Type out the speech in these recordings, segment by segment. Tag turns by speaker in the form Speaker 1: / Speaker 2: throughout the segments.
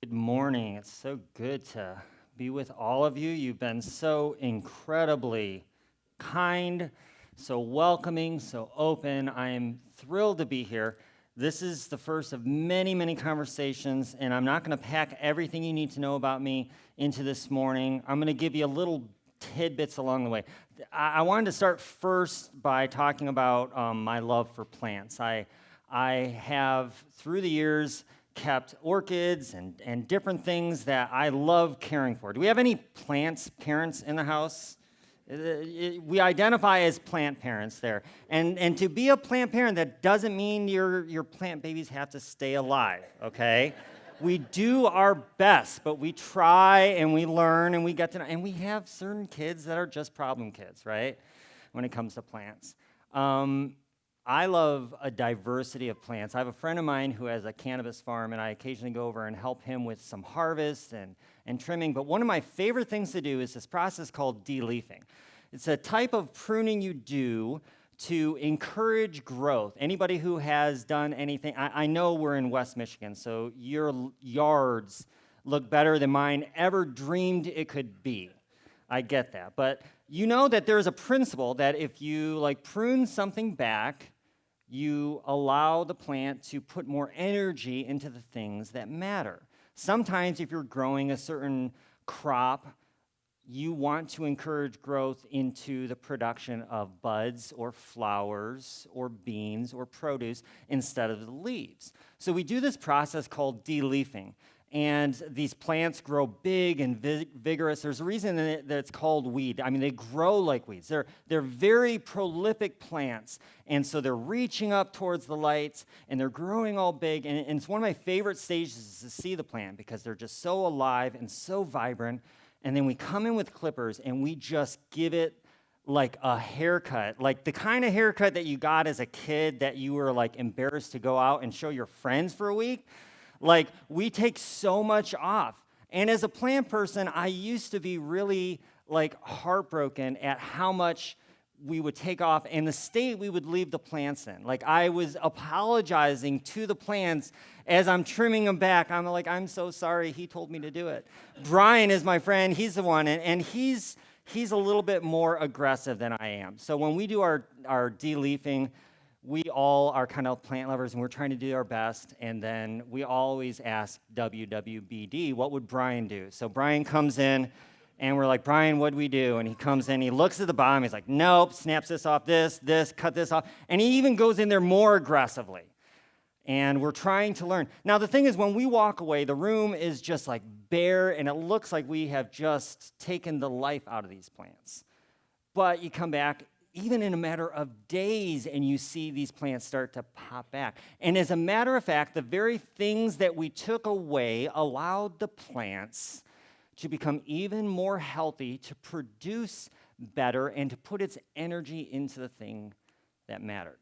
Speaker 1: Good morning. It's so good to be with all of you. You've been so incredibly kind, so welcoming, so open. I am thrilled to be here. This is the first of many, many conversations, and I'm not going to pack everything you need to know about me into this morning. I'm going to give you a little tidbits along the way. I wanted to start first by talking about my love for plants. I have, through the years, kept orchids and different things that I love caring for. Do we have any plants parents in the house? We identify as plant parents there. And to be a plant parent, that doesn't mean your plant babies have to stay alive, okay? We do our best, but we try and we learn and we get to know. And we have certain kids that are just problem kids, right? When it comes to plants. I love a diversity of plants. I have a friend of mine who has a cannabis farm, and I occasionally go over and help him with some harvest and trimming. But one of my favorite things to do is this process called de-leafing. It's a type of pruning you do to encourage growth. Anybody who has done anything, I know we're in West Michigan, so your yards look better than mine ever dreamed it could be. I get that. But you know that there's a principle that if you prune something back, you allow the plant to put more energy into the things that matter. Sometimes if you're growing a certain crop, you want to encourage growth into the production of buds or flowers or beans or produce instead of the leaves. So we do this process called de-leafing. And these plants grow big and vigorous. There's a reason that it's called weed. I mean, they grow like weeds. They're very prolific plants. And so they're reaching up towards the lights, and they're growing all big. And it's one of my favorite stages to see the plant because they're just so alive and so vibrant. And then we come in with clippers, and we just give it like a haircut, like the kind of haircut that you got as a kid that you were like embarrassed to go out and show your friends for a week. Like, we take so much off. And as a plant person, I used to be really, heartbroken at how much we would take off and the state we would leave the plants in. Like, I was apologizing to the plants as I'm trimming them back. I'm like, I'm so sorry, he told me to do it. Brian is my friend. He's the one, and he's a little bit more aggressive than I am. So when we do our de-leafing, we all are kind of plant lovers, and we're trying to do our best, and then we always ask WWBD, what would Brian do? So Brian comes in, and we're like, Brian, what'd we do? And he comes in, he looks at the bottom, he's like, nope, snaps this off, this, cut this off, and he even goes in there more aggressively. And we're trying to learn. Now, the thing is, when we walk away, the room is just like bare, and it looks like we have just taken the life out of these plants. But you come back, even in a matter of days, and you see these plants start to pop back. And as a matter of fact, the very things that we took away allowed the plants to become even more healthy, to produce better, and to put its energy into the thing that mattered.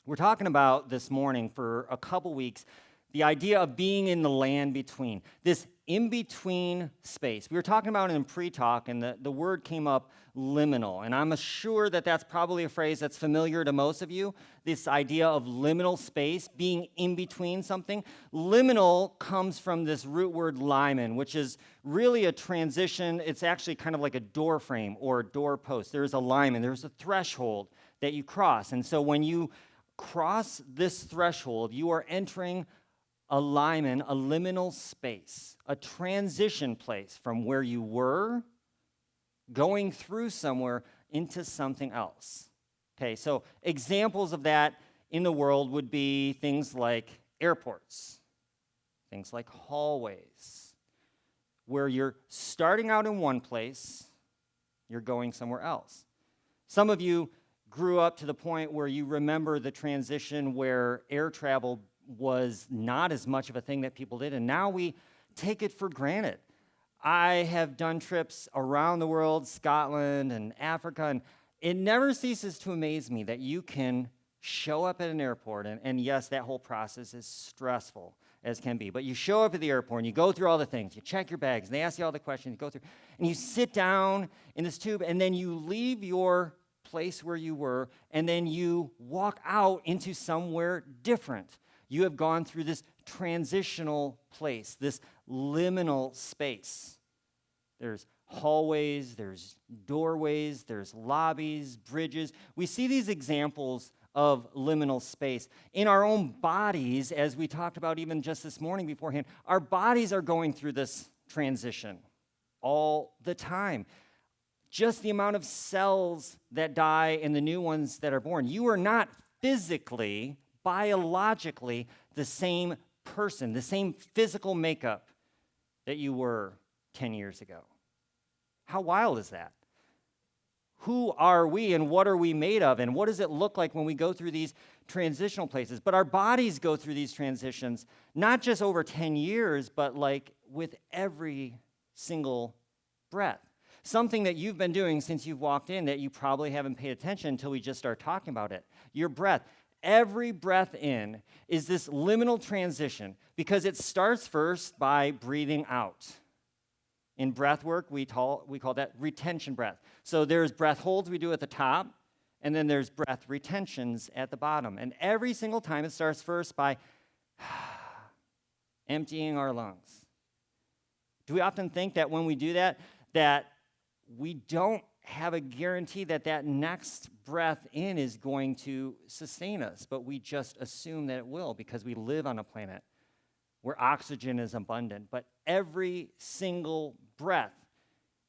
Speaker 1: We're talking about this morning for a couple weeks the idea of being in the land between, this in-between space. We were talking about it in pre-talk, and the word came up, liminal. And I'm sure that that's probably a phrase that's familiar to most of you, this idea of liminal space, being in between something. Liminal comes from this root word limen, which is really a transition. It's actually kind of like a door frame or a door post. There's a limen. There's a threshold that you cross. And so when you cross this threshold, you are entering a limen, a liminal space, a transition place from where you were going through somewhere into something else. Okay, so examples of that in the world would be things like airports, things like hallways, where you're starting out in one place, you're going somewhere else. Some of you grew up to the point where you remember the transition where air travel was not as much of a thing that people did, and now we take it for granted. I have done trips around the world, Scotland and Africa, and it never ceases to amaze me that you can show up at an airport, and yes, that whole process is stressful as can be, but you show up at the airport and you go through all the things, you check your bags, and they ask you all the questions, you go through, and you sit down in this tube, and then you leave your place where you were, and then you walk out into somewhere different. You have gone through this transitional place, this liminal space. There's hallways, there's doorways, there's lobbies, bridges. We see these examples of liminal space. In our own bodies, as we talked about even just this morning beforehand, our bodies are going through this transition all the time. Just the amount of cells that die and the new ones that are born. You are not physically, biologically, the same person, the same physical makeup that you were 10 years ago. How wild is that? Who are we and what are we made of? And what does it look like when we go through these transitional places? But our bodies go through these transitions, not just over 10 years, but like with every single breath. Something that you've been doing since you've walked in that you probably haven't paid attention until we just start talking about it. Your breath. Every breath in is this liminal transition because it starts first by breathing out. In breath work, we call that retention breath. So there's breath holds we do at the top, and then there's breath retentions at the bottom. And every single time it starts first by emptying our lungs. Do we often think that when we do that we don't have a guarantee that that next breath in is going to sustain us, but we just assume that it will because we live on a planet where oxygen is abundant. But every single breath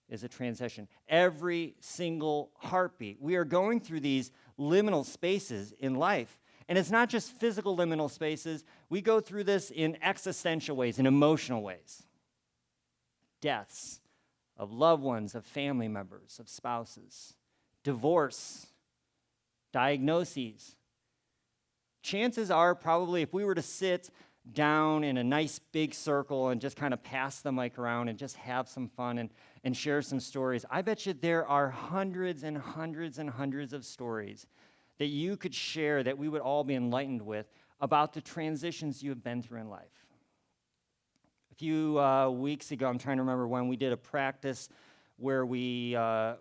Speaker 1: is a transition. Every single heartbeat. We are going through these liminal spaces in life. And it's not just physical liminal spaces. We go through this in existential ways, in emotional ways. Deaths of loved ones, of family members, of spouses. Divorce. Diagnoses. Chances are probably if we were to sit down in a nice big circle and just kind of pass the mic around and just have some fun and share some stories, I bet you there are hundreds and hundreds and hundreds of stories that you could share that we would all be enlightened with about the transitions you have been through in life. A few weeks ago, I'm trying to remember when, we did a practice where the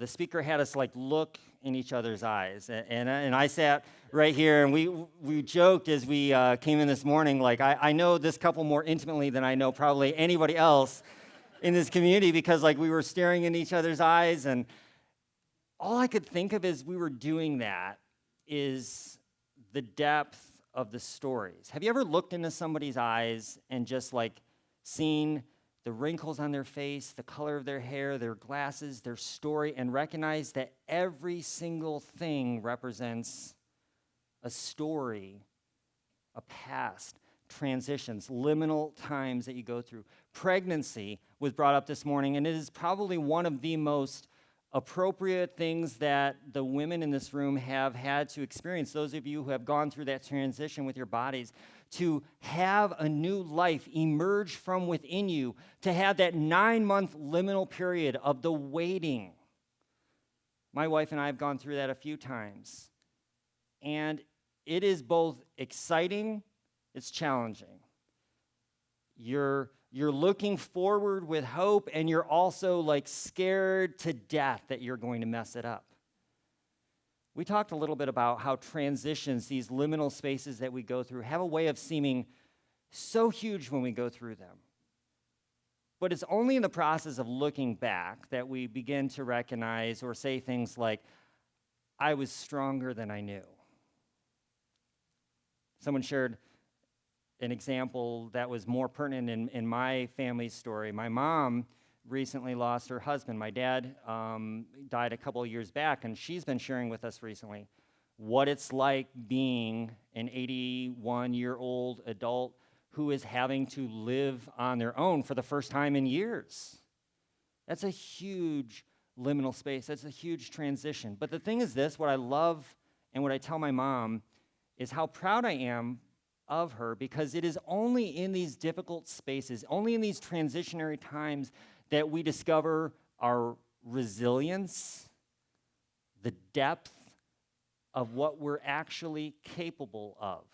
Speaker 1: speaker had us like look in each other's eyes. And I sat right here, and we joked as we came in this morning, like, I know this couple more intimately than I know probably anybody else in this community because, like, we were staring in each other's eyes, and all I could think of as we were doing that is the depth of the stories. Have you ever looked into somebody's eyes and just, like, seen the wrinkles on their face, the color of their hair, their glasses, their story, and recognize that every single thing represents a story, a past, transitions, liminal times that you go through. Pregnancy was brought up this morning, and it is probably one of the most appropriate things that the women in this room have had to experience, those of you who have gone through that transition with your bodies, to have a new life emerge from within you, to have that 9-month liminal period of the waiting. My wife and I have gone through that a few times, and it is both exciting, it's challenging. You're looking forward with hope, and you're also like scared to death that you're going to mess it up. We talked a little bit about how transitions, these liminal spaces that we go through, have a way of seeming so huge when we go through them. But it's only in the process of looking back that we begin to recognize or say things like, I was stronger than I knew. Someone shared an example that was more pertinent in my family's story. My mom recently lost her husband. My dad died a couple of years back, and she's been sharing with us recently what it's like being an 81-year-old adult who is having to live on their own for the first time in years. That's a huge liminal space. That's a huge transition. But the thing is this, what I love and what I tell my mom is how proud I am of her, because it is only in these difficult spaces, only in these transitionary times that we discover our resilience, the depth of what we're actually capable of.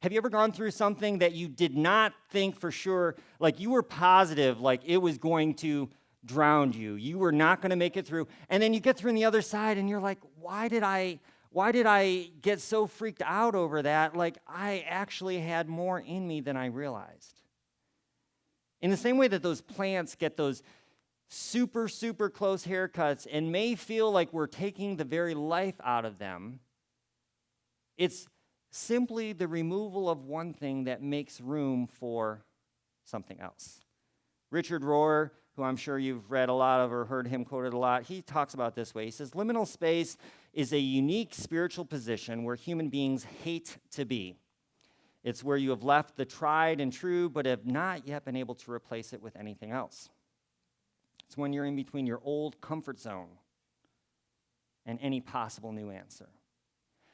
Speaker 1: Have you ever gone through something that you did not think for sure, like you were positive, like it was going to drown you, you were not going to make it through, and then you get through on the other side and you're like, why did I Why did I get so freaked out over that? Like, I actually had more in me than I realized. In the same way that those plants get those super, super close haircuts and may feel like we're taking the very life out of them, it's simply the removal of one thing that makes room for something else. Richard Rohr, who I'm sure you've read a lot of or heard him quoted a lot, he talks about it this way. He says, liminal space is a unique spiritual position where human beings hate to be. It's where you have left the tried and true, but have not yet been able to replace it with anything else. It's when you're in between your old comfort zone and any possible new answer.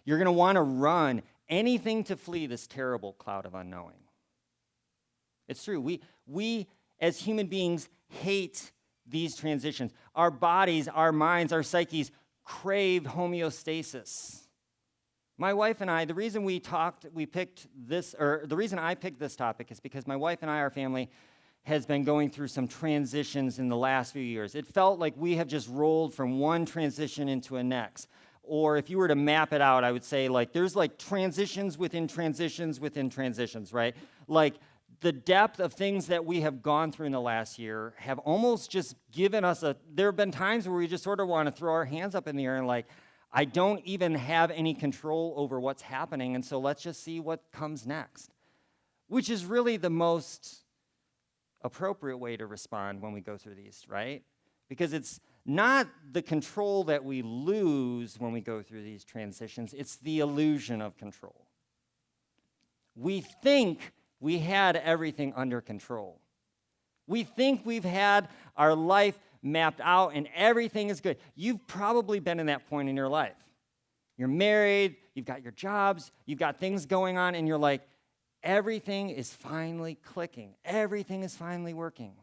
Speaker 1: You're going to want to run anything to flee this terrible cloud of unknowing. It's true. We as human beings hate these transitions. Our bodies, our minds, our psyches crave homeostasis. My wife and I, the reason I picked this topic is because my wife and I, our family, has been going through some transitions in the last few years. It felt like we have just rolled from one transition into a next. Or if you were to map it out, I would say like there's like transitions within transitions within transitions, right? Like the depth of things that we have gone through in the last year have almost just given us there have been times where we just sort of want to throw our hands up in the air and like, I don't even have any control over what's happening, and so let's just see what comes next. Which is really the most appropriate way to respond when we go through these, right? Because it's not the control that we lose when we go through these transitions, it's the illusion of control. We think we had everything under control. We think we've had our life mapped out and everything is good. You've probably been in that point in your life. You're married, you've got your jobs, you've got things going on, and you're like, everything is finally clicking. Everything is finally working.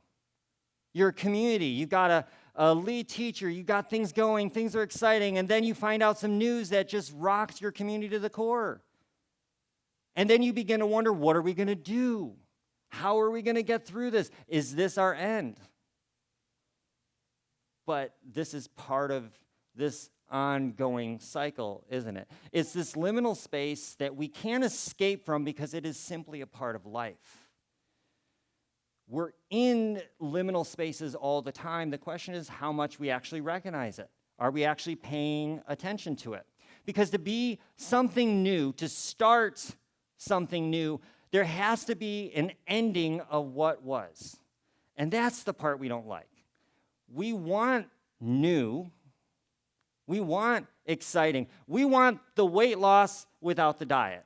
Speaker 1: Your community, you've got a lead teacher, you've got things going, things are exciting, and then you find out some news that just rocks your community to the core. And then you begin to wonder, what are we going to do? How are we going to get through this? Is this our end? But this is part of this ongoing cycle, isn't it? It's this liminal space that we can't escape from because it is simply a part of life. We're in liminal spaces all the time. The question is how much we actually recognize it. Are we actually paying attention to it? Because to be something new, to start something new, there has to be an ending of what was. And that's the part we don't like. We want new. We want exciting. We want the weight loss without the diet.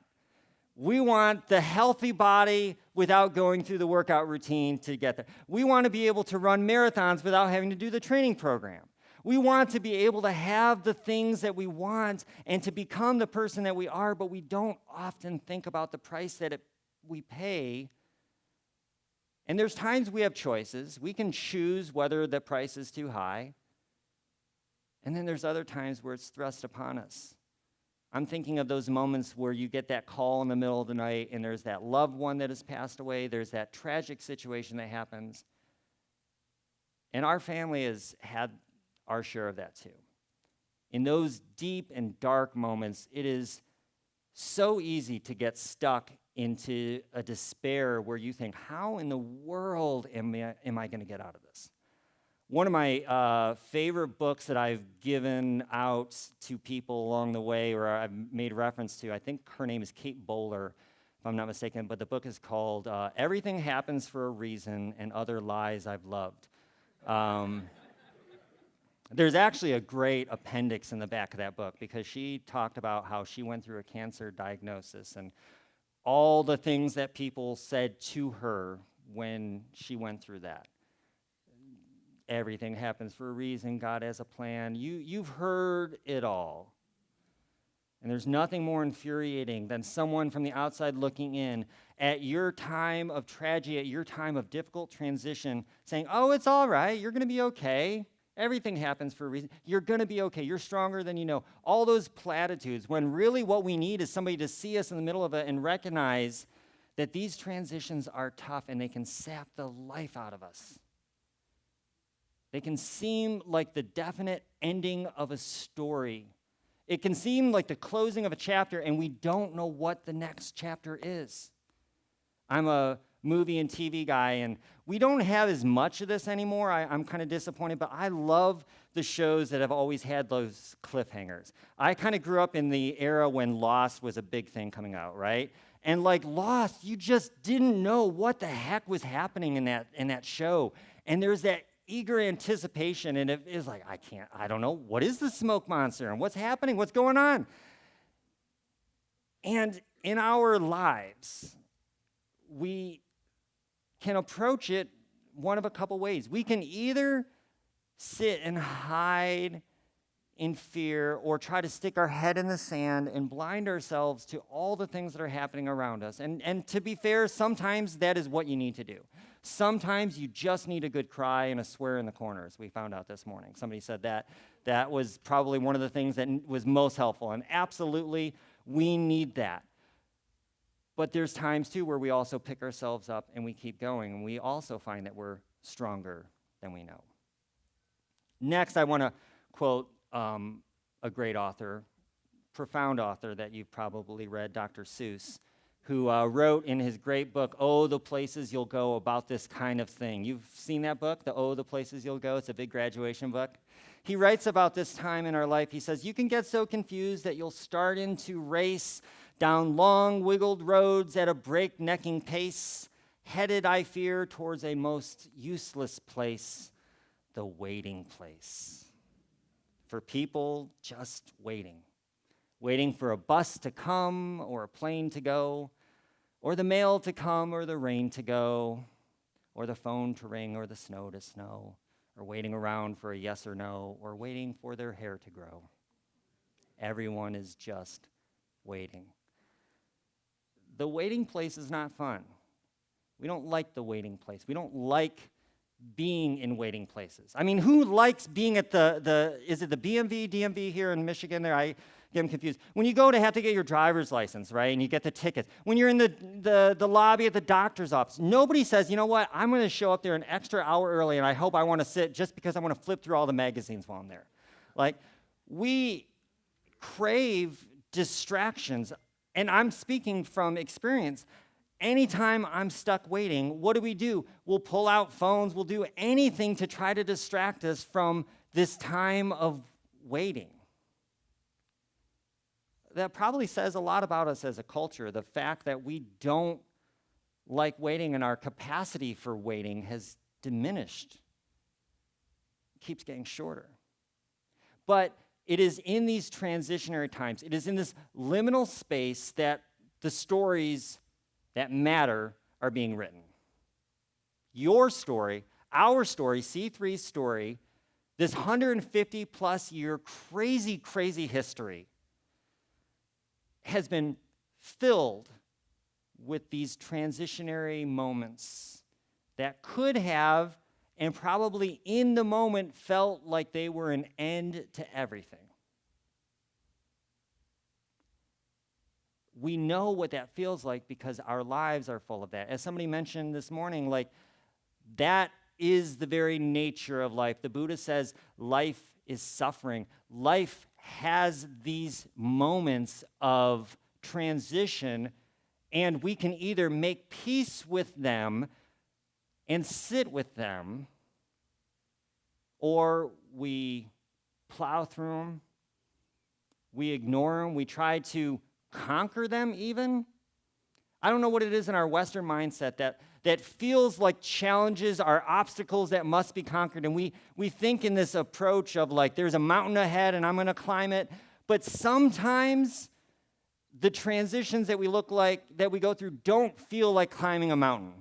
Speaker 1: We want the healthy body without going through the workout routine to get there. We want to be able to run marathons without having to do the training program. We want to be able to have the things that we want and to become the person that we are, but we don't often think about the price that we pay. And there's times we have choices. We can choose whether the price is too high. And then there's other times where it's thrust upon us. I'm thinking of those moments where you get that call in the middle of the night and there's that loved one that has passed away. There's that tragic situation that happens. And our family has had our share of that too. In those deep and dark moments, it is so easy to get stuck into a despair where you think, how in the world am I going to get out of this? One of my favorite books that I've given out to people along the way, or I've made reference to, I think her name is Kate Bowler, if I'm not mistaken, but the book is called Everything Happens for a Reason and Other Lies I've Loved. There's actually a great appendix in the back of that book because she talked about how she went through a cancer diagnosis and all the things that people said to her when she went through that. Everything happens for a reason. God has a plan. You've heard it all. And there's nothing more infuriating than someone from the outside looking in at your time of tragedy, at your time of difficult transition, saying, oh, it's all right. You're going to be okay. Everything happens for a reason. You're going to be okay. You're stronger than you know. All those platitudes, when really what we need is somebody to see us in the middle of it and recognize that these transitions are tough and they can sap the life out of us. They can seem like the definite ending of a story. It can seem like the closing of a chapter, and we don't know what the next chapter is. I'm a movie and TV guy, and we don't have as much of this anymore. I'm kind of disappointed, but I love the shows that have always had those cliffhangers. I kind of grew up in the era when Lost was a big thing coming out, right? And like Lost, you just didn't know what the heck was happening in that show. And there's that eager anticipation, and it is like, I don't know, what is the smoke monster, and what's happening, what's going on? And in our lives, we can approach it one of a couple ways. We can either sit and hide in fear or try to stick our head in the sand and blind ourselves to all the things that are happening around us. And to be fair, sometimes that is what you need to do. Sometimes you just need a good cry and a swear in the corners. We found out this morning. Somebody said that was probably one of the things that was most helpful. And absolutely, we need that. But there's times, too, where we also pick ourselves up and we keep going, and we also find that we're stronger than we know. Next, I want to quote a great author, profound author that you've probably read, Dr. Seuss, who wrote in his great book, Oh, the Places You'll Go, about this kind of thing. You've seen that book, the Oh, the Places You'll Go? It's a big graduation book. He writes about this time in our life. He says, you can get so confused that you'll start into race down long, wiggled roads at a breaknecking pace, headed, I fear, towards a most useless place, the waiting place. For people just waiting for a bus to come or a plane to go, or the mail to come or the rain to go, or the phone to ring or the snow to snow, or waiting around for a yes or no, or waiting for their hair to grow. Everyone is just waiting. The waiting place is not fun. We don't like the waiting place. We don't like being in waiting places. I mean, who likes being at is it the BMV, DMV here in Michigan there? I get them confused. When you go to have to get your driver's license, right, and you get the tickets. When you're in the lobby at the doctor's office, nobody says, you know what, I'm going to show up there an extra hour early, and I hope I want to sit just because I want to flip through all the magazines while I'm there. Like, we crave distractions. And I'm speaking from experience. Anytime I'm stuck waiting, what do? We'll pull out phones. We'll do anything to try to distract us from this time of waiting. That probably says a lot about us as a culture, the fact that we don't like waiting and our capacity for waiting has diminished. It keeps getting shorter. But it is in these transitionary times, it is in this liminal space that the stories that matter are being written. Your story, our story, C3's story, this 150-plus year crazy, crazy history has been filled with these transitionary moments that could have and probably in the moment felt like they were an end to everything. We know what that feels like because our lives are full of that. As somebody mentioned this morning, like, that is the very nature of life. The Buddha says life is suffering. Life has these moments of transition, and we can either make peace with them and sit with them, or we plow through them, we ignore them, we try to conquer them even. I don't know what it is in our Western mindset that feels like challenges are obstacles that must be conquered, and we think in this approach of like, there's a mountain ahead and I'm going to climb it, but sometimes the transitions that we go through don't feel like climbing a mountain.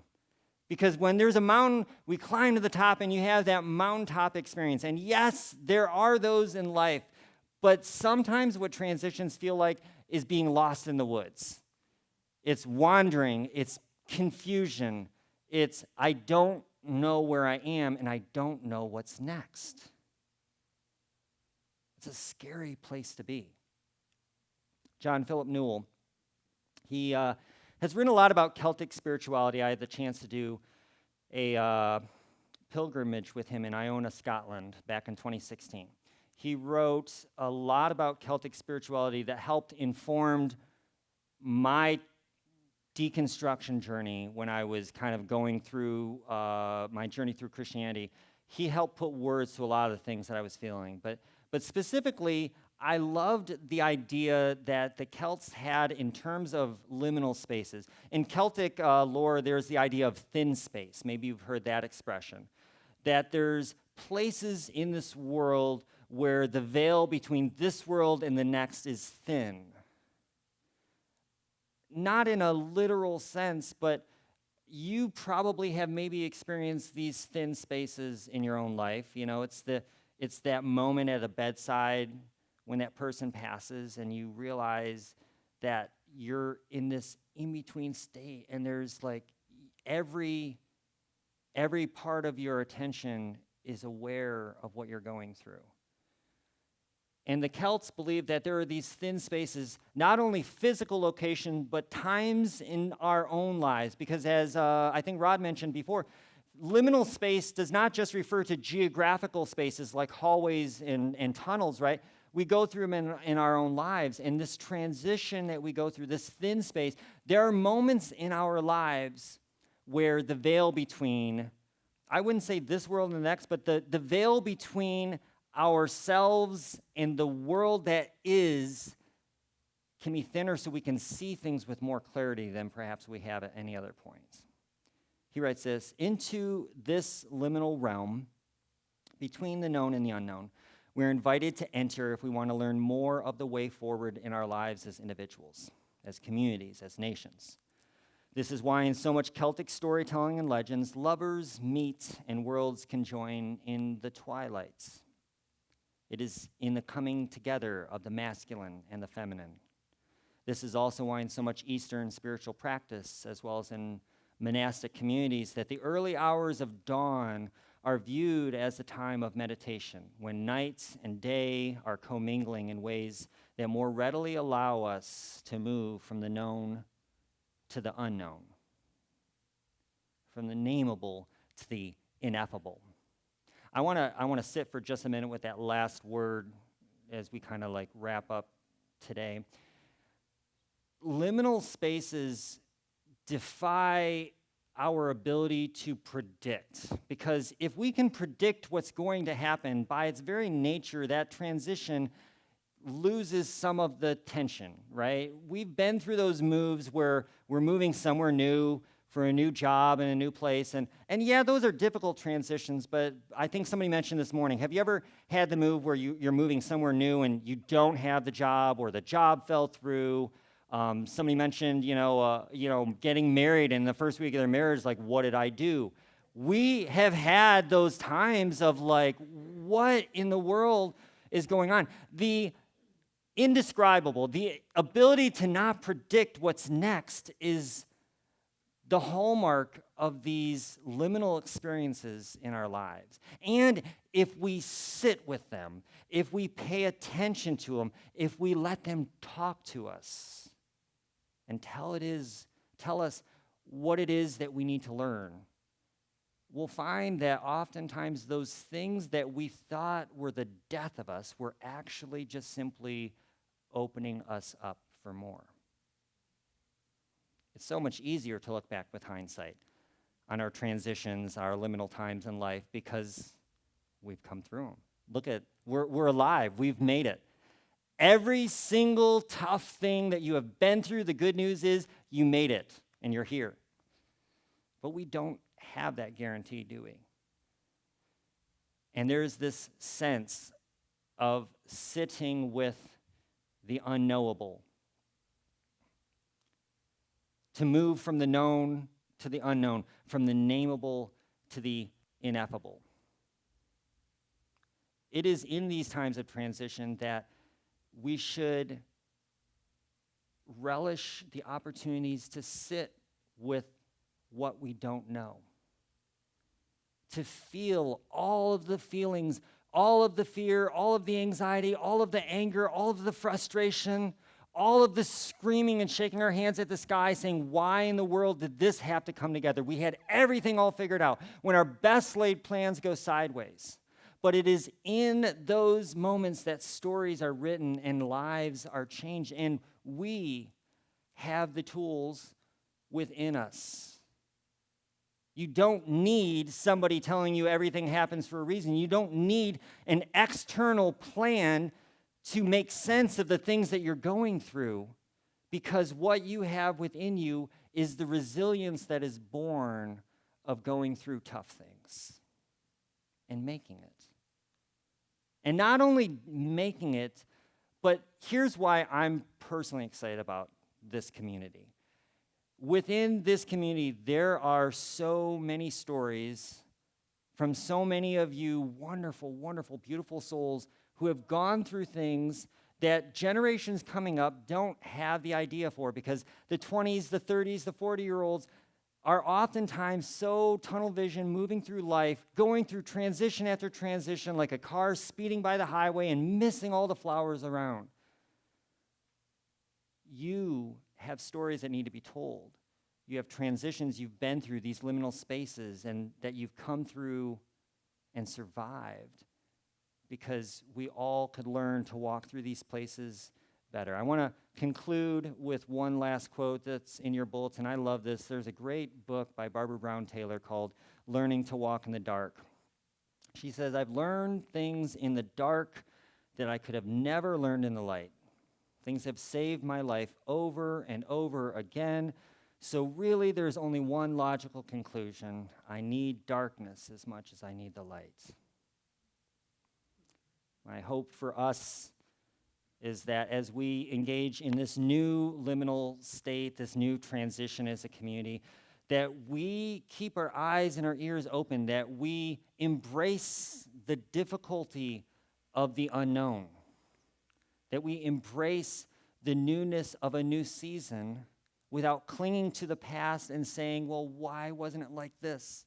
Speaker 1: Because when there's a mountain, we climb to the top and you have that mountaintop experience. And yes, there are those in life, but sometimes what transitions feel like is being lost in the woods. It's wandering, it's confusion, it's I don't know where I am and I don't know what's next. It's a scary place to be. John Philip Newell, he has written a lot about Celtic spirituality. I had the chance to do a pilgrimage with him in Iona, Scotland, back in 2016. He wrote a lot about Celtic spirituality that helped informed my deconstruction journey when I was kind of going through my journey through Christianity. He helped put words to a lot of the things that I was feeling. But specifically, I loved the idea that the Celts had in terms of liminal spaces. In Celtic lore, there's the idea of thin space. Maybe you've heard that expression. That there's places in this world where the veil between this world and the next is thin. Not in a literal sense, but you probably have maybe experienced these thin spaces in your own life. You know, it's that moment at a bedside when that person passes and you realize that you're in this in-between state, and there's like every part of your attention is aware of what you're going through. And the Celts believed that there are these thin spaces, not only physical location, but times in our own lives. Because as I think Rod mentioned before, liminal space does not just refer to geographical spaces like hallways and tunnels, right? We go through them in our own lives. And this transition that we go through, this thin space, there are moments in our lives where the veil between, I wouldn't say this world and the next, but the veil between ourselves and the world that is can be thinner so we can see things with more clarity than perhaps we have at any other point. He writes this, into this liminal realm between the known and the unknown, we're invited to enter if we want to learn more of the way forward in our lives as individuals, as communities, as nations. This is why in so much Celtic storytelling and legends, lovers meet and worlds can join in the twilights. It is in the coming together of the masculine and the feminine. This is also why in so much Eastern spiritual practice, as well as in monastic communities, that the early hours of dawn are viewed as a time of meditation, when night and day are commingling in ways that more readily allow us to move from the known to the unknown, from the nameable to the ineffable. I want to sit for just a minute with that last word as we kind of like wrap up today. Liminal spaces defy our ability to predict, because if we can predict what's going to happen, by its very nature, that transition loses some of the tension, right? We've been through those moves where we're moving somewhere new for a new job in a new place. And yeah, those are difficult transitions, but I think somebody mentioned this morning, have you ever had the move where you're moving somewhere new and you don't have the job, or the job fell through? Somebody mentioned, getting married in the first week of their marriage, like, what did I do? We have had those times of like, what in the world is going on? The indescribable, the ability to not predict what's next is the hallmark of these liminal experiences in our lives. And if we sit with them, if we pay attention to them, if we let them talk to us and tell us what it is that we need to learn, we'll find that oftentimes those things that we thought were the death of us were actually just simply opening us up for more. It's so much easier to look back with hindsight on our transitions, our liminal times in life, because we've come through them. Look at, we're alive, we've made it. Every single tough thing that you have been through, the good news is you made it and you're here. But we don't have that guarantee, do we? And there's this sense of sitting with the unknowable, to move from the known to the unknown, from the nameable to the ineffable. It is in these times of transition that we should relish the opportunities to sit with what we don't know, to feel all of the feelings, all of the fear, all of the anxiety, all of the anger, all of the frustration, all of the screaming and shaking our hands at the sky saying, why in the world did this have to come together? We had everything all figured out when our best laid plans go sideways. But it is in those moments that stories are written and lives are changed, and we have the tools within us. You don't need somebody telling you everything happens for a reason. You don't need an external plan to make sense of the things that you're going through, because what you have within you is the resilience that is born of going through tough things and making it. And not only making it, but here's why I'm personally excited about this community. Within this community, there are so many stories from so many of you wonderful, wonderful, beautiful souls who have gone through things that generations coming up don't have the idea for, because the 20s, the 30s, the 40-year-olds are oftentimes so tunnel vision, moving through life, going through transition after transition like a car speeding by the highway and missing all the flowers around. You have stories that need to be told. You have transitions you've been through, these liminal spaces, and that you've come through and survived, because we all could learn to walk through these places better. I want to conclude with one last quote that's in your bulletin. I love this. There's a great book by Barbara Brown Taylor called Learning to Walk in the Dark. She says, "I've learned things in the dark that I could have never learned in the light. Things have saved my life over and over again. So really, there's only one logical conclusion. I need darkness as much as I need the light." My hope for us is that as we engage in this new liminal state, this new transition as a community, that we keep our eyes and our ears open, that we embrace the difficulty of the unknown, that we embrace the newness of a new season without clinging to the past and saying, well, why wasn't it like this?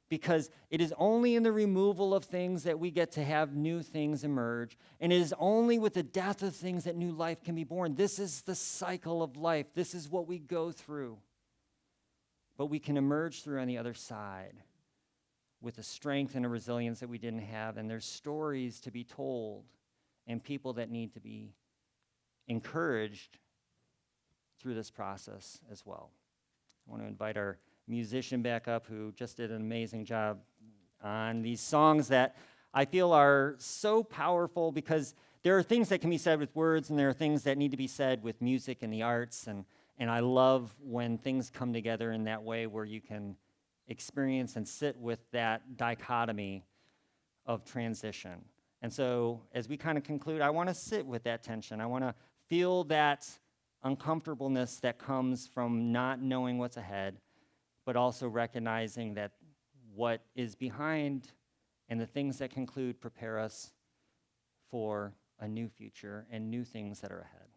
Speaker 1: Because it is only in the removal of things that we get to have new things emerge, and it is only with the death of things that new life can be born. This is the cycle of life. This is what we go through. But we can emerge through on the other side with a strength and a resilience that we didn't have, and there's stories to be told and people that need to be encouraged through this process as well. I want to invite our musician back up, who just did an amazing job on these songs that I feel are so powerful, because there are things that can be said with words, and there are things that need to be said with music and the arts, and I love when things come together in that way where you can experience and sit with that dichotomy of transition. And so as we kind of conclude, I want to sit with that tension. I want to feel that uncomfortableness that comes from not knowing what's ahead, but also recognizing that what is behind and the things that conclude prepare us for a new future and new things that are ahead.